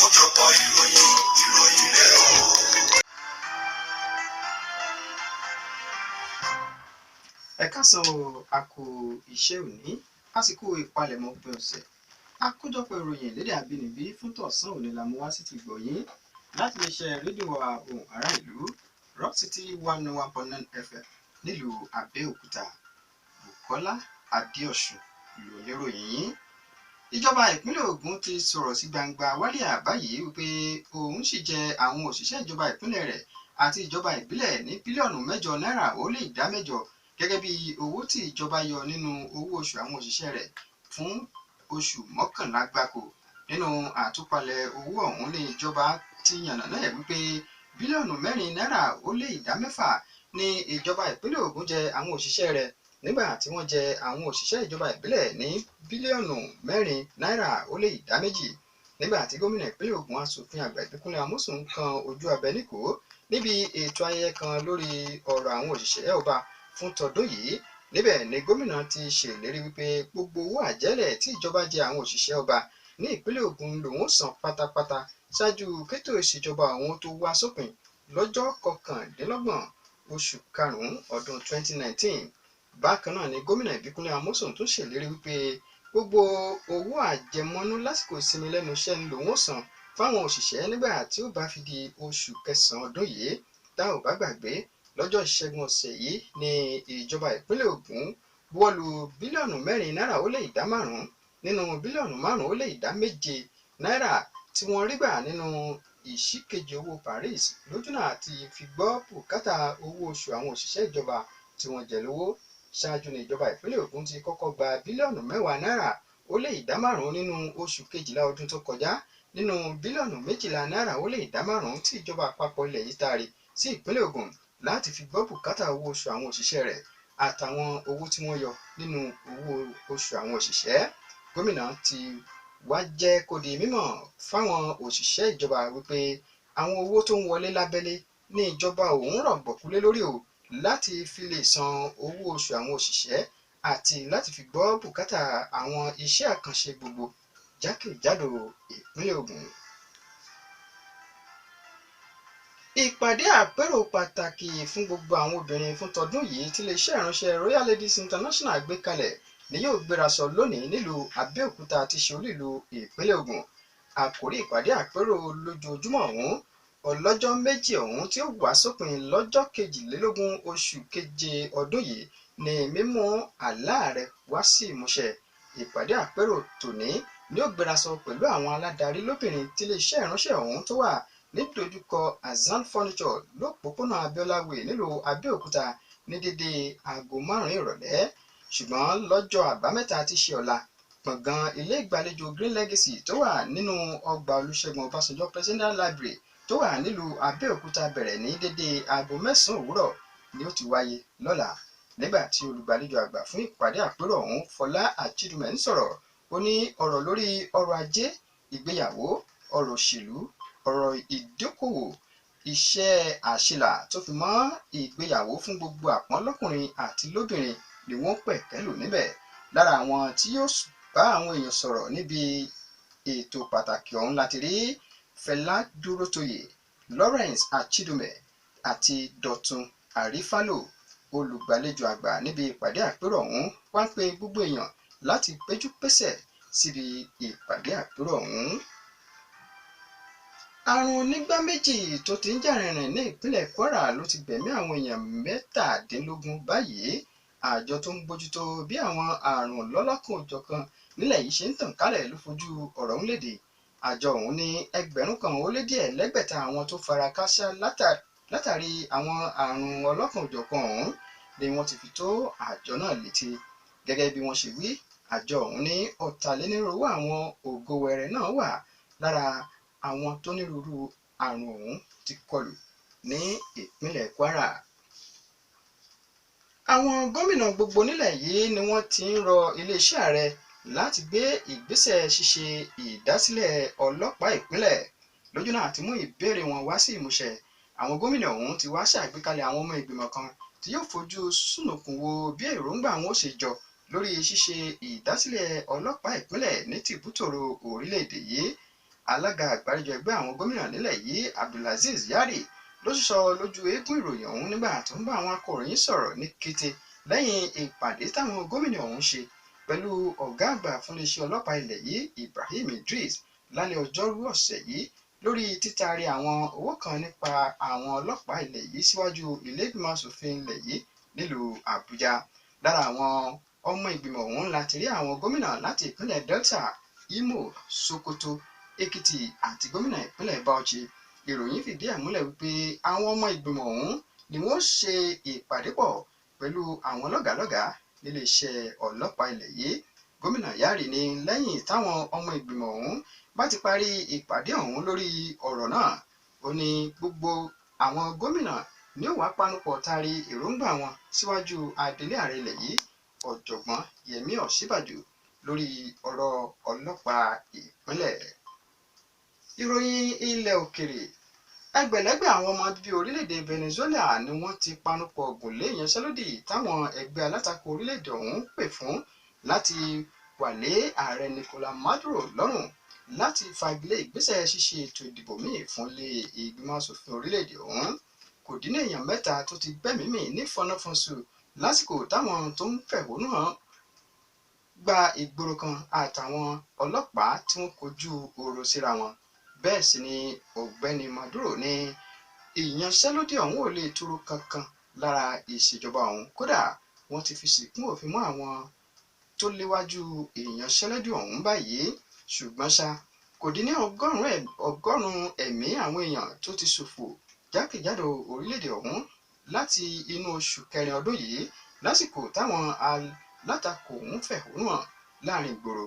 àkójọpọ̀ ìròyìn rẹ̀ o. Ẹ káàsán o, a kú iṣẹ́ òní, àsìkò ìpalẹ̀mọ́ òpin ọ̀sẹ̀. Àkójọpọ̀ ìròyìn lédè àbínibí fún tọ̀sán òní la mú wá sí ti gbọ̀ yín láti lè ṣe rédíò wa ohùn ará ìlú Rock City 101.9 FM nílùú Abẹ́òkúta. Bùkọ́lá Adéọ̀sùn ló níròyìn yín. Ìjọba ìpínlẹ̀ Ògùn ti sọ̀rọ̀ sí gbangba wálíà báyìí wípé òun sì jẹ àwọn òṣìṣẹ́ ìjọba ìpínlẹ̀ rẹ̀ àti ìjọba ìbílẹ̀ ní bílíọ̀nù 8 náírà ó lé ìdá 8 gẹ́gẹ́ bí owó tí ìjọba yọ nínú owó oṣù àwọn òṣìṣẹ́ rẹ̀ fún oṣù 11 gbáko. Nínú àtúpalẹ̀ owó ọ̀hún ní ìjọba ti yànnàná ẹ̀ wípé bílíọ̀nù 4 náírà ó lé ìdá 6 ní ìjọba ìpínlẹ̀ Ògùn jẹ àwọn òṣìṣẹ́ rẹ̀ nígbà tí wọ́n jẹ àwọn òṣìṣẹ́ ìjọba ìbílẹ̀ ní bílíọ̀nù 4 náírà ó lé ìdá 2. Nígbà tí gómìnà ìpínlẹ̀ Ògùn aṣòfin àgbà Ìbíkúnlé Amósùn kan ojú abẹ níkò níbi ètò ayẹyẹ kan lórí ọ̀rọ̀ àwọn òṣìṣẹ́ ọba fún tọdún yìí, níbẹ̀ ni gómìnà ti ṣèlérí wípé gbogbo owó àjẹ́lẹ̀ tí ìjọba jẹ àwọn òṣìṣẹ́ ọba ní ìpínlẹ̀ Ògùn lòun san pátápátá ṣáájú kétò ìṣèjọba òun tó wá sópin lọ́jọ́ 29 oṣù karùn-ún ọdún 2019. Bákan náà ni gómìnà Ìbíkúnlé Amósùn tún ṣèlérí wípé gbogbo owó àjẹmọ́nú lásìkò ìsinmi lẹ́nu iṣẹ́ ni lòun san fáwọn òṣìṣẹ́ nígbà tí ó bá fi di oṣù kẹsàn-án ọdún yìí. Tá ò bá gbàgbé, lọ́jọ́ ìṣẹ́gun ọ̀sẹ̀ yìí ni ìjọba ìpínlẹ̀ Ògùn buwọ́lu bílíọ̀nù 4 náírà ó lé ìdá 5 nínú bílíọ̀nù 5 ó lé ìdá 7 náírà tí wọ́n rí gbà nínú ìṣìkejì owó Paris lójúnà àti fi gbọ́ bùkátà owó oṣù àwọn òṣìṣẹ́ ìjọba tí wọ́n jẹ lówó. Ṣáájú ní ìjọba ìpínlẹ̀ Ògùn ti kọ́kọ́ gba bílíọ̀nù 10 náírà ó lé ìdá 5 nínú oṣù kejìlá ọdún tó kọjá nínú bílíọ̀nù 12 náírà ó lé ìdá 5 tí ìjọba àpapọ̀ ilẹ̀ yìí taari sí ìpínlẹ̀ Ògùn láti fi gbọ́ bùkátà owó oṣù àwọn òṣìṣẹ́ rẹ̀ àtàwọn owó tí wọ́n yọ nínú owó oṣù àwọn òṣìṣẹ́. Gómìnà ti wá jẹ́ kó di mímọ̀ fáwọn òṣìṣẹ́ ìjọba wípé àwọn owó tó ń wọlé lábẹ́lé ní ìjọba òun rọ̀gbọ̀kú lé lórí o láti fi lè san owó oṣù àwọn òṣìṣẹ́ àti láti fi gbọ́ bùkátà àwọn iṣẹ́ àkànṣe gbogbo jákèjádò ìpínlẹ̀ Ògùn. Ìpàdé àpérò pàtàkì fún gbogbo àwọn obìnrin fún tọdún yìí tí iléeṣẹ́ ìránṣẹ́ Royal Ladies International gbé kalẹ̀ ni yóò gbérasọ lónìí nílùú Abẹ́òkúta tí ṣe olú ìlú ìpínlẹ̀ Ògùn. Àkòrí ìpàdé àpérò lójoojúmọ́ ọ̀hún ọlọ́jọ́ méjì ọ̀hún tí ó wá sópin lọ́jọ́ 22 oṣù keje ọdún yìí ni mímú àlá rẹ̀ wá sí ìmúṣẹ. Ìpàdé àpérò tòní ni ó gbérasọ pẹ̀lú àwọn aládarí lóbìnrin tí iléeṣẹ́ ìránṣẹ́ ọ̀hún tó wà nídojúkọ Azan Furniture lópòpónà Abiola Way nílùú Abẹ́òkúta ní dédé aago 5 ìrọ̀lẹ́. Ṣùgbọ́n lọ́jọ́ àbámẹ́ta tí ṣe ọ̀la, gbọ̀ngàn ilé ìgbàlejò Green Legacy tó wà nínú ọgbà Olúṣẹ́gun Ọbásanjọ́ Presidential Library tó wà nílùú Abẹ́òkúta bẹ̀rẹ̀ ní dédé aago 9 òwúrọ̀ ni ó ti wáyé lọ́la. Nígbà tí olùgbàlejò àgbà fún ìpàdé àpérò ọ̀hún Fọlá Àchídùmẹ̀ ń sọ̀rọ̀, ó ní ọ̀rọ̀ lórí ọrọ̀ ajé, ìgbéyàwó, ọ̀rọ̀ òṣèlú, ọ̀rọ̀ ìdókòwò, iṣẹ́ àṣìlà tó fi mọ́ ìgbéyàwó fún gbogbo àpọ́n lọ́kùnrin àti lóbìnrin ni wọ́n pẹ̀kẹ́lù níbẹ̀. Lára àwọn tí yóò bá àwọn èèyàn sọ̀rọ̀ níbi ètò pàtàkì ọ̀hún láti rí Fẹlá Dúrótoyè, Lawrence Àchídùmẹ̀ àti Dọ̀tun Àrífálò. Olùgbàlejò àgbà níbi ìpàdé àpérò ọ̀hún wá ń pe gbogbo èèyàn láti péjú pésẹ̀ síbi ìpàdé àpérò ọ̀hún. Àrùn onígbá méjì tó ti ń jà rìnrìn ní ìpínlẹ̀ Kwara ló ti gbẹ̀mí àwọn èèyàn 17 báyìí. Àjọ tó ń bójútó bí àwọn àrùn lọ́lọ́kan-ò-jọ̀kan nílẹ̀ yìí ṣe ń tàn kálẹ̀ ló fojú ọ̀rọ̀ ń léde. Àjọ ọ̀hún ní 1,600 àwọn tó fara kááṣá látàrí àwọn àrùn ọlọ́kan-ò-jọ̀kan ọ̀hún ni wọ́n ti fi tó àjọ náà létí. Gẹ́gẹ́ bí wọ́n ṣe wí, àjọ ọ̀hún ní ọ̀tàlénírínwó àwọn ògo wẹrẹ náà wà lára àwọn tó nírúurú àrùn ọ̀hún ti kọlù ní ìpínlẹ̀ Kwara. Àwọn gómìnà gbogbo nílẹ̀ yìí ni wọ́n ti ń rọ iléeṣẹ́ ààrẹ láti gbé ìgbésẹ̀ ṣíṣe ìdásílẹ̀ ọlọ́pàá ìpínlẹ̀ lójúnà àti mú ìbéèrè wọn wá sí ìmúṣẹ. Àwọn gómìnà ọ̀hún ti wá ṣàgbékalẹ̀ àwọn ọmọ ìgbìmọ̀ kan tí yóò fojú sùnùkùn wo bí èròǹgbà wọn ó ṣe jọ lórí ṣíṣe ìdásílẹ̀ ọlọ́pàá ìpínlẹ̀ ní tìbútòrò orílẹ̀-èdè yìí. alága àgbáríjọ ẹgbẹ́ àwọn gómìnà nílẹ̀ yìí Abdulaziz Yari ló sọ lójú eégún ìròyìn ọ̀hún nígbà tó ń bá àwọn akọ̀ròyìn sọ̀rọ̀ ní kété lẹ́yìn ìpàdé táwọn gómìnà ọ̀hún ṣe pẹ̀lú ọ̀gá àgbà fún iléeṣẹ́ ọlọ́pàá ilẹ̀ yìí Ibrahim Idris lálẹ́ ọjọ́rú ọ̀sẹ̀ yìí lórí títaari àwọn owó kan nípa àwọn ọlọ́pàá ilẹ̀ yìí síwájú ilé ìgbìmọ̀ asòfin ilẹ̀ yìí nílùú Àbújá. Lára àwọn ọmọ ìgbìmọ̀ ọ̀hún láti rí àwọn gómìnà láti ìpínlẹ̀ Delta, Imo, Sokoto, Ekiti àti gómìnà ìpínlẹ̀ Bauchi. Ìròyìn fìdí ẹ̀ múlẹ̀ wípé àwọn ọmọ ìgbìmọ̀ ọ̀hún ni wọ́n ṣe ìpàdé pọ̀ pẹ̀lú àwọn lọ́gàálọ́gàá níléeṣẹ́ ọlọ́pàá ilẹ̀ yìí. Gómìnà Yari ní lẹ́yìn táwọn ọmọ ìgbìmọ̀ ọ̀hún bá ti parí ìpàdé ọ̀hún lórí ọ̀rọ̀ náà, ó ní gbogbo àwọn gómìnà ni ó wá panupọ̀ taari èròǹgbà wọn síwájú adelé ààrẹ ilẹ̀ yìí ọ̀jọ̀gbọ́n Yẹmí Ọ̀ṣínbàjò lórí ọ̀rọ̀ ọlọ́pàá ìpínlẹ̀. Ìròyìn ilẹ̀ òkèrè. Ẹgbẹ̀lẹ́gbẹ̀ àwọn ọmọ bíbí orílẹ̀-èdè Venezuela ni wọ́n ti panupọ̀ gùnlé ìyanṣẹ́lódì táwọn ẹgbẹ́ alátakò orílẹ̀-èdè ọ̀hún pè fún láti wà lé ààrẹ Nicolás Maduro lọ́rùn láti fagilé ìgbésẹ̀ ṣíṣe ètò ìdìbò míì fún ilé ìgbìmọ̀ asòfin orílẹ̀-èdè ọ̀hún. Kò dín ní èèyàn mẹ́ta tó ti gbẹ́mìí mì ní fọnáfọnṣu lásìkò táwọn tó ń fẹ̀hónú hàn gba ìgboro kan àtàwọn ọlọ́pàá tí wọ́n kojú ọ̀rọ̀ síra wọn. Bẹ́ẹ̀ sì ni ọ̀gbẹ́ni Maduro ní ìyanṣẹ́lódì ọ̀hún ò lè turu kankan lára ìṣèjọba ọ̀hún. Kódà wọ́n ti fi sìnkún òfin mọ́ àwọn tó léwájú ìyanṣẹ́lódì ọ̀hún báyìí. Ṣùgbọ́n ṣá, kò dín ní ọgọ́rùn-ún ẹ̀mí àwọn èèyàn tó ti ṣòfò jákèjádò orílẹ̀-èdè ọ̀hún láti inú oṣù kẹrin ọdún yìí lásìkò táwọn alátakò ń fẹ̀hónú hàn láàrin ìgboro.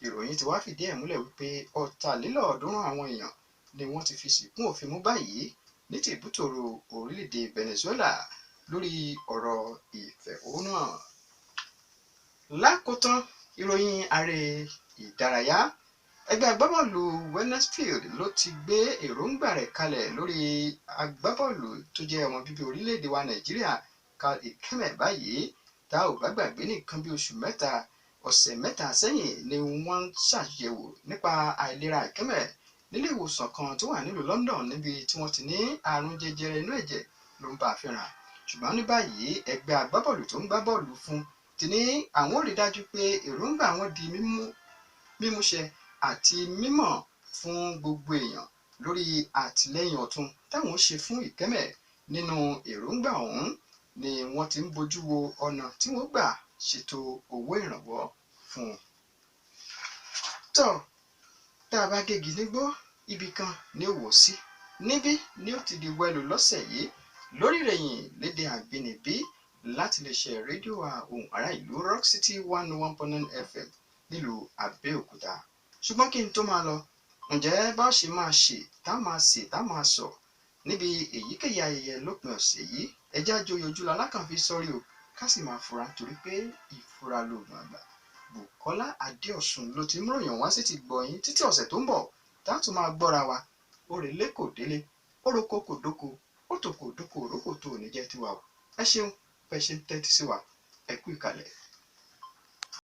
Ìròyìn ti wá fìdí ẹ̀ múlẹ̀ wípé 350 àwọn èèyàn ni wọ́n ti fi sìnkún òfin mú báyìí ní tìbútòrò orílẹ̀-èdè Venezuela lórí ọ̀rọ̀ ìfẹ̀hónú hàn. Lákòótán, ìròyìn aré ìdárayá. Ẹgbẹ́ agbábọ́ọ̀lù Wenesfield ló ti gbé èròǹgbà rẹ̀ kalẹ̀ lórí agbábọ́ọ̀lù tó jẹ́ ọmọ bíbí orílẹ̀-èdè wa Nàìjíríà Carl Ikeme báyìí. Tá ò bá gbàgbé nìkan bí ọ̀sẹ̀ mẹ́ta sẹ́yìn ni wọ́n ń ṣàyẹ̀wò nípa àìlera Ikeme nílé ìwòsàn kan tó wà nílùú London níbi tí wọ́n ti ní àrùn jẹjẹrẹ inú ẹ̀jẹ̀ ló ń bá a fínra. Ṣùgbọ́n ní báyìí ẹgbẹ́ agbábọ́ọ̀lù tó ń gbá bọ́ọ̀lù fún ti ní àwọn ò rí dájú pé èròǹgbà wọn di mímúṣẹ àti mímọ̀ fún gbogbo èèyàn lórí àtìlẹ́yìn ọ̀tun táwọn ṣe fún Ikeme. Nínú èròǹgbà ọ̀hún ni wọ́n ti ń bójú wo ọ̀nà tí wọ́n gbà ṣètò owó ìrànwọ́ fún un. Tá a bá gégi nígbó, ibì kan ni ó wò sí. Níbí ni ó ti di wẹ́lú lọ́sẹ̀ yìí lórí ìròyìn lédè àbínibí láti lè ṣe rédíò ohùn ará ìlú Rock City 101.9 FM nílùú Abẹ́òkúta. Ṣùgbọ́n kí n tó máa lọ, ǹjẹ́ bá ṣe máa ṣe tá máa sọ níbi èyíkéyìí ayẹyẹ lópin ọ̀sẹ̀ yìí, ẹjẹ́ àjọyọ̀ ojú lalákàn sọ́rí o, ká sì máa fura torí pé ìfura lóògùn àgbà. Bùkọ́lá Adéọ̀sùn ló ti ń ròyìn wá sí ti gbọ̀yìn títí ọ̀sẹ̀ tó ń bọ̀ táàtù máa gbọ́ra wa. Orèlé kò délé, oroko kò dóko, ó tòkò dóko òrókò tó ò ní jẹ́ tiwa o. Ẹ ṣeun fẹ́ ṣe ń tẹ́tí sí wa, ẹ kú ìkàlẹ̀.